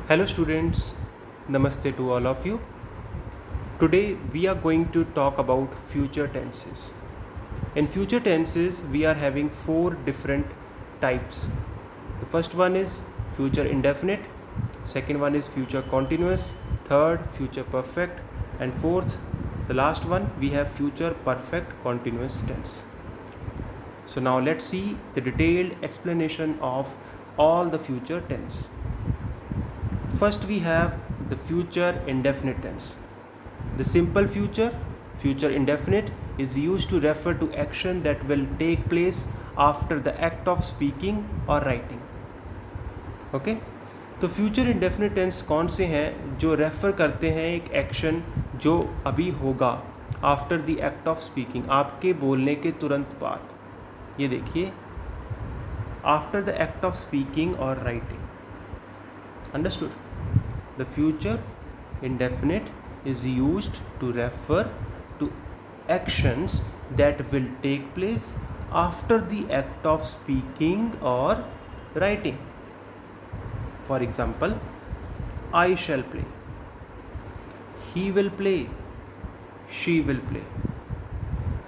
Hello students, Namaste to all of you. Today we are going to talk about future tenses. In future tenses we are having four different types. The first one is future indefinite, second one is future continuous, third future perfect, and fourth, the last one, we have future perfect continuous tense. So now let's see the detailed explanation of all the future tense. First we have the future indefinite tense. The simple future indefinite, is used to refer to action that will take place after the act of speaking or writing. Okay तो future indefinite tense कौन से हैं जो refer करते हैं एक action जो अभी होगा after the act of speaking, आपके बोलने के तुरंत बाद। ये देखिए, after the act of speaking और writing. Understood? The future indefinite is used to refer to actions that will take place after the act of speaking or writing. For example, I shall play, he will play, she will play.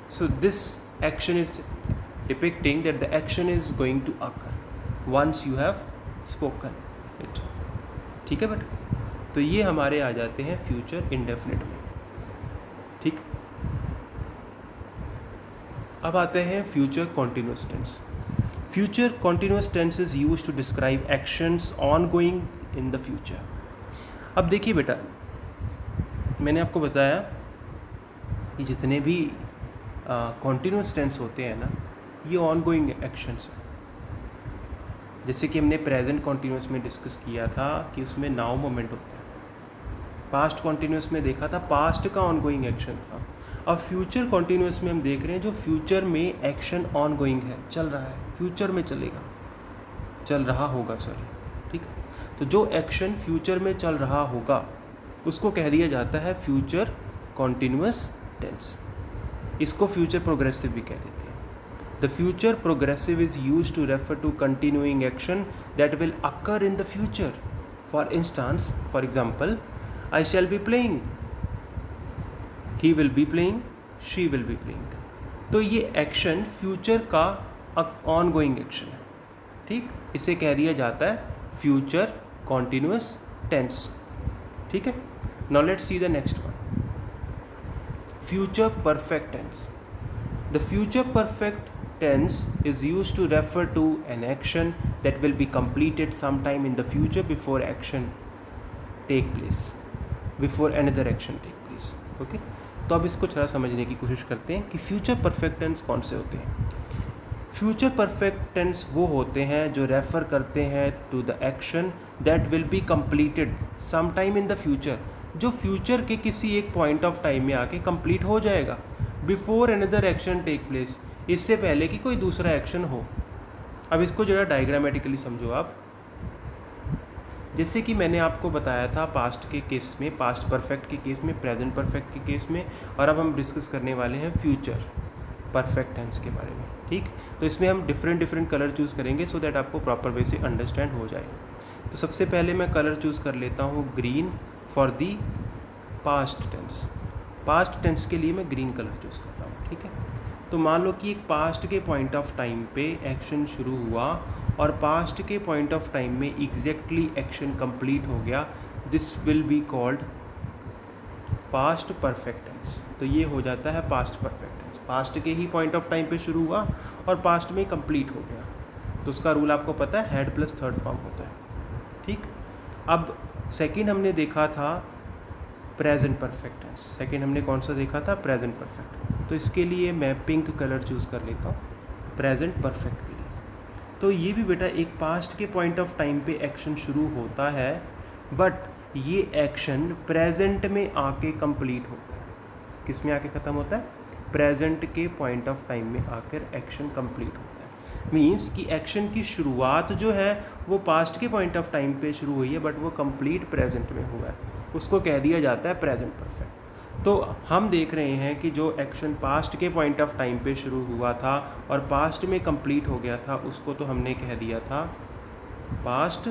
So this action is depicting that the action is going to occur once you have spoken it. ठीक है बेटा? तो ये हमारे आ जाते हैं future indefinite में। ठीक, अब आते हैं future continuous tense. Future continuous tense is use to describe actions ongoing in the future. अब देखिए बेटा, मैंने आपको बताया कि जितने भी कॉन्टिन्यूस टेंस होते हैं ना, ये ऑन गोइंग एक्शंस हैं। जैसे कि हमने प्रेजेंट कॉन्टिन्यूस में डिस्कस किया था कि उसमें नाउ मोमेंट होता है। पास्ट कॉन्टिन्यूस में देखा था पास्ट का ऑनगोइंग एक्शन था। अब फ्यूचर कॉन्टिन्यूस में हम देख रहे हैं जो फ्यूचर में एक्शन ऑनगोइंग है, चल रहा है, फ्यूचर में चलेगा, चल रहा होगा, सॉरी। ठीक है, तो जो एक्शन फ्यूचर में चल रहा होगा उसको कह दिया जाता है फ्यूचर कॉन्टिन्यूस टेंस। इसको फ्यूचर प्रोग्रेसिव भी कह देते हैं। The future progressive is use to refer to continuing action that will occur in the future. For instance, for example, I shall be playing, he will be playing, she will be playing. तो ये action future का ongoing action है। ठीक, इसे कह दिया जाता है फ्यूचर कॉन्टिन्यूस टेंस। ठीक है, now let's see the next one, future perfect tense. The future perfect tense is used to refer to an action that will be completed sometime in the future before action take place, before another action take place. Okay, तो अब इसको थोड़ा समझने की कोशिश करते हैं कि फ्यूचर परफेक्ट टेंस कौन से होते हैं। फ्यूचर परफेक्ट टेंस वो होते हैं जो रेफ़र करते हैं to the action that will be completed some time in the future, जो फ्यूचर के किसी एक पॉइंट ऑफ टाइम में आके कंप्लीट हो जाएगा, before another action take place, इससे पहले कि कोई दूसरा एक्शन हो। अब इसको जरा डायग्रामेटिकली समझो आप। जैसे कि मैंने आपको बताया था पास्ट के केस में, पास्ट परफेक्ट के केस में, प्रेजेंट परफेक्ट के केस में, और अब हम डिस्कस करने वाले हैं फ्यूचर परफेक्ट टेंस के बारे में। ठीक, तो इसमें हम डिफरेंट कलर चूज़ करेंगे सो दैट आपको प्रॉपर वे से अंडरस्टैंड हो जाए। तो सबसे पहले मैं कलर चूज़ कर लेता हूँ green for the past tense. Past tense के लिए मैं ग्रीन कलर चूज़ कर रहा हूँ। ठीक है, तो मान लो कि एक पास्ट के पॉइंट ऑफ टाइम पे एक्शन शुरू हुआ और पास्ट के पॉइंट ऑफ टाइम में एग्जैक्टली एक्शन कंप्लीट हो गया, this will be called past perfect tense. तो ये हो जाता है पास्ट परफेक्ट टेंस। पास्ट के ही पॉइंट ऑफ टाइम पे शुरू हुआ और पास्ट में कंप्लीट हो गया, तो उसका रूल आपको पता है, हेड प्लस थर्ड फॉर्म होता है। ठीक, अब सेकेंड हमने देखा था प्रेजेंट परफेक्ट टेंस। सेकेंड हमने कौन सा देखा था? Present perfect. तो इसके लिए मैं पिंक कलर चूज़ कर लेता हूँ प्रेजेंट परफेक्ट के लिए। तो ये भी बेटा एक पास्ट के पॉइंट ऑफ टाइम पे एक्शन शुरू होता है, बट ये एक्शन प्रेजेंट में आके कंप्लीट होता है। किस में आके ख़त्म होता है? प्रेजेंट के पॉइंट ऑफ टाइम में आकर एक्शन कंप्लीट होता है। मीन्स कि एक्शन की शुरुआत जो है वो पास्ट के पॉइंट ऑफ टाइम पे शुरू हुई है, बट वो कंप्लीट प्रेजेंट में हुआ है, उसको कह दिया जाता है प्रेजेंट परफेक्ट। तो हम देख रहे हैं कि जो एक्शन पास्ट के पॉइंट ऑफ टाइम पे शुरू हुआ था और पास्ट में कंप्लीट हो गया था, उसको तो हमने कह दिया था पास्ट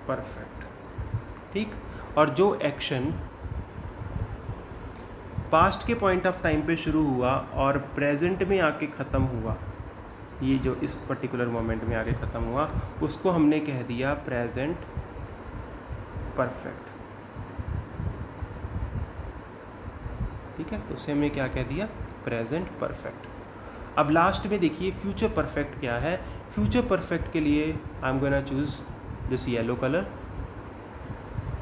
परफेक्ट। ठीक, और जो एक्शन पास्ट के पॉइंट ऑफ टाइम पे शुरू हुआ और प्रेजेंट में आके ख़त्म हुआ, ये जो इस पर्टिकुलर मोमेंट में आके ख़त्म हुआ, उसको हमने कह दिया प्रेजेंट परफेक्ट। ठीक है, उसे हमने क्या कह दिया, प्रेजेंट परफेक्ट। अब लास्ट में देखिए फ्यूचर परफेक्ट क्या है। फ्यूचर परफेक्ट के लिए I am gonna choose this yellow colour.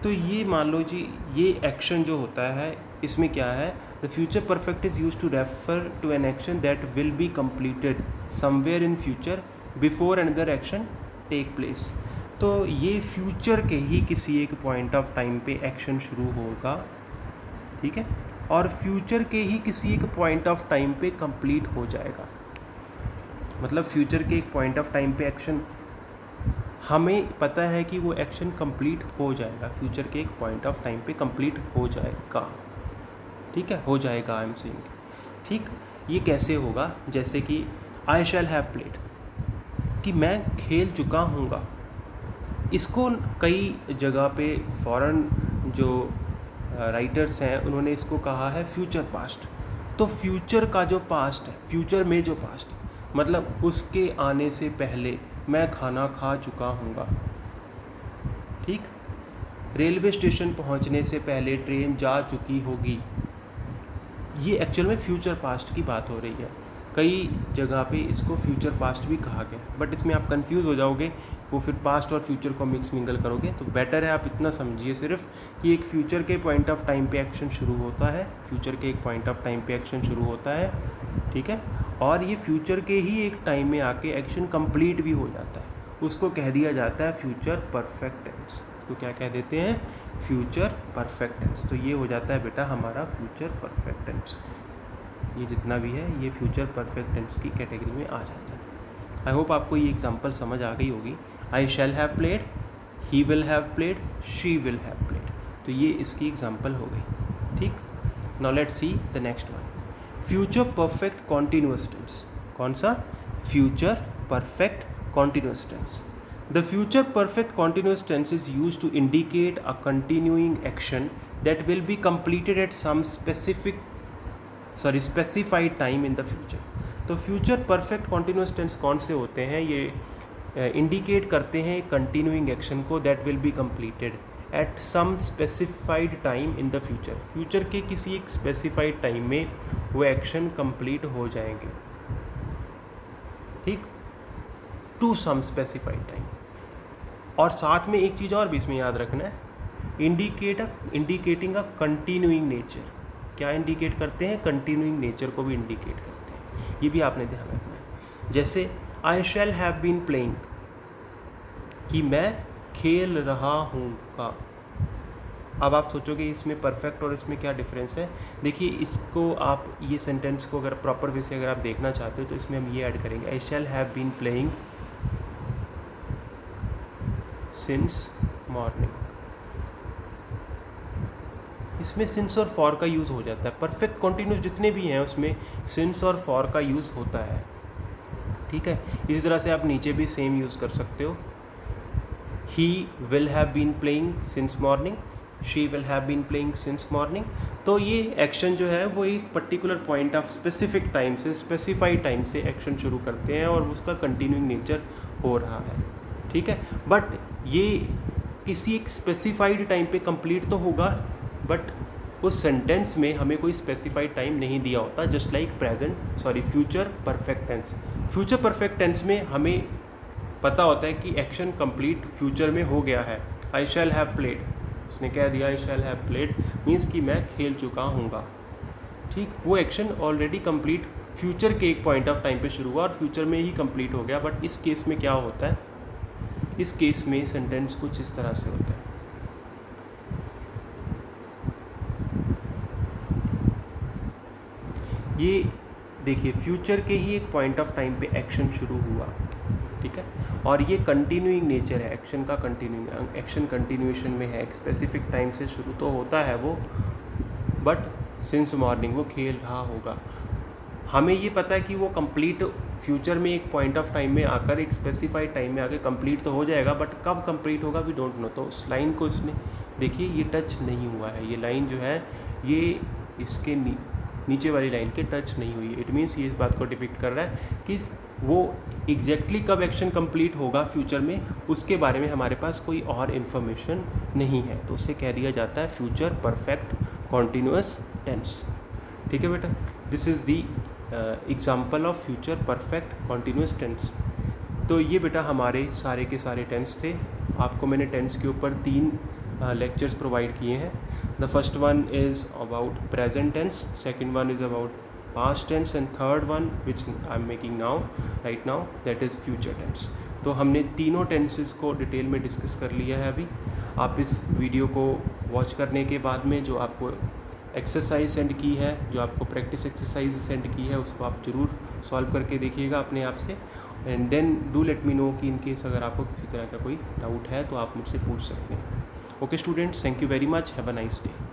तो ये मान लो जी, ये एक्शन जो होता है इसमें क्या है, the future perfect is use to refer to an action that will be completed somewhere in future before another action take place. तो ये फ्यूचर के ही किसी एक पॉइंट ऑफ टाइम पे एक्शन शुरू होगा, ठीक है, और फ्यूचर के ही किसी एक पॉइंट ऑफ टाइम पे कंप्लीट हो जाएगा। मतलब फ्यूचर के एक पॉइंट ऑफ टाइम पे एक्शन, हमें पता है कि वो एक्शन कंप्लीट हो जाएगा, फ्यूचर के एक पॉइंट ऑफ टाइम पे कंप्लीट हो जाएगा। ठीक है, हो जाएगा, आई एम सेइंग। ठीक, ये कैसे होगा, जैसे कि आई शैल हैव प्लेड, कि मैं खेल चुका हूँगा। इसको कई जगह पे फॉरेन जो राइटर्स हैं उन्होंने इसको कहा है फ्यूचर पास्ट। तो फ्यूचर का जो पास्ट है, फ्यूचर में जो पास्ट है, मतलब उसके आने से पहले मैं खाना खा चुका हूँगा। ठीक, रेलवे स्टेशन पहुँचने से पहले ट्रेन जा चुकी होगी। ये एक्चुअल में फ्यूचर पास्ट की बात हो रही है। कई जगह पे इसको फ्यूचर पास्ट भी कहा गया, बट इसमें आप कंफ्यूज हो जाओगे, वो फिर पास्ट और फ्यूचर को मिक्स मिंगल करोगे। तो बेटर है आप इतना समझिए सिर्फ कि एक फ्यूचर के पॉइंट ऑफ टाइम पे एक्शन शुरू होता है, फ्यूचर के एक पॉइंट ऑफ टाइम पे एक्शन शुरू होता है, ठीक है, और ये फ्यूचर के ही एक टाइम में आके एक्शन कंप्लीट भी हो जाता है। उसको कह दिया जाता है फ्यूचर परफेक्ट टेंस। तो क्या कह देते हैं, फ्यूचर परफेक्ट टेंस। तो ये हो जाता है बेटा हमारा फ्यूचर परफेक्ट टेंस। ये जितना भी है ये फ्यूचर परफेक्ट टेंस की कैटेगरी में आ जाता है। आई होप आपको ये एग्जांपल समझ आ गई होगी। I shall have played, he will have played, she will have played. तो ये इसकी एग्जांपल हो गई। ठीक, now let's see the next one, future perfect continuous tense. कौन सा, future perfect continuous tense. The future perfect continuous tense is used to indicate a continuing action that will be completed at some specified time in the future. तो future perfect continuous tense कौन से होते हैं, ये indicate करते हैं continuing action को that will be completed at some specified time in the future. Future के किसी एक स्पेसिफाइड टाइम में वो एक्शन कंप्लीट हो जाएंगे। ठीक, टू सम स्पेसिफाइड टाइम। और साथ में एक चीज़ और भी इसमें याद रखना है, इंडिकेटिंग अ कंटिन्यूइंग नेचर। क्या इंडिकेट करते हैं, कंटिन्यूइंग नेचर को भी इंडिकेट करते हैं, ये भी आपने ध्यान रखना है। जैसे आई शैल हैव बीन प्लेइंग, कि मैं खेल रहा हूँ का। अब आप सोचोगे इसमें परफेक्ट और इसमें क्या डिफरेंस है। देखिए, इसको आप ये सेंटेंस को अगर प्रॉपर वे से अगर आप देखना चाहते हो तो इसमें हम ये ऐड करेंगे, I shall have been playing since morning. इसमें सिंस और फॉर का यूज़ हो जाता है। परफेक्ट कॉन्टिन्यूस जितने भी हैं उसमें सिंस और फॉर का यूज़ होता है। ठीक है, इसी तरह से आप नीचे भी सेम यूज़ कर सकते हो। He will have been playing since morning, she will have been playing since morning. तो ये एक्शन जो है वो एक particular point of specific time से, स्पेसिफाइड टाइम से एक्शन शुरू करते हैं और उसका कंटिन्यूइंग नेचर हो रहा है। ठीक है, बट ये किसी एक स्पेसिफाइड टाइम पे कंप्लीट तो होगा, बट उस सेंटेंस में हमें कोई स्पेसिफाइड टाइम नहीं दिया होता, just like future perfect tense. Future perfect tense में हमें पता होता है कि एक्शन कंप्लीट फ्यूचर में हो गया है। आई शैल हैव प्लेड, उसने कह दिया आई शैल हैव प्लेड मीन्स कि मैं खेल चुका हूँगा। ठीक, वो एक्शन ऑलरेडी कंप्लीट फ्यूचर के एक पॉइंट ऑफ टाइम पे शुरू हुआ और फ्यूचर में ही कंप्लीट हो गया। बट इस केस में क्या होता है, इस केस में सेंटेंस कुछ इस तरह से होता है, ये देखिए फ्यूचर के ही एक पॉइंट ऑफ टाइम पे एक्शन शुरू हुआ। ठीक है, और ये कंटिन्यूइंग नेचर है एक्शन का, कंटिन्यूइंग एक्शन कंटिन्यूएशन में है, एक स्पेसिफिक टाइम से शुरू तो होता है वो, बट सिंस मॉर्निंग वो खेल रहा होगा। हमें ये पता है कि वो कंप्लीट फ्यूचर में एक पॉइंट ऑफ टाइम में आकर, एक स्पेसिफाइड टाइम में आकर कंप्लीट तो हो जाएगा, बट कब कंप्लीट होगा वी डोंट नो। तो उस लाइन को इसने देखिए ये टच नहीं हुआ है, ये लाइन जो है ये इसके नीचे वाली लाइन के टच नहीं हुई है। इट मीन्स ये इस बात को डिपिक्ट कर रहा है कि वो एग्जैक्टली कब एक्शन कंप्लीट होगा फ्यूचर में, उसके बारे में हमारे पास कोई और इन्फॉर्मेशन नहीं है। तो उससे कह दिया जाता है फ्यूचर परफेक्ट कॉन्टिन्यूअस टेंस। ठीक है बेटा, this is the example of future perfect continuous tense. तो ये बेटा हमारे सारे के सारे टेंस थे। आपको मैंने टेंस के ऊपर 3 लेक्चर्स प्रोवाइड किए हैं। The first one is about present tense, second one is about past tense, and third one which I am making now right now, that is future tense। तो हमने तीनों टेंसेस को detail में discuss कर लिया है अभी। आप इस वीडियो को वॉच करने के बाद में जो आपको एक्सरसाइज सेंड की है, जो आपको प्रैक्टिस एक्सरसाइज सेंड की है, उसको आप ज़रूर सॉल्व करके देखिएगा अपने आप से, and then do let me know कि इन केस अगर आपको किसी तरह का कोई डाउट है तो आप मुझसे पूछ सकते हैं। Okay students, thank you very much, have a nice day.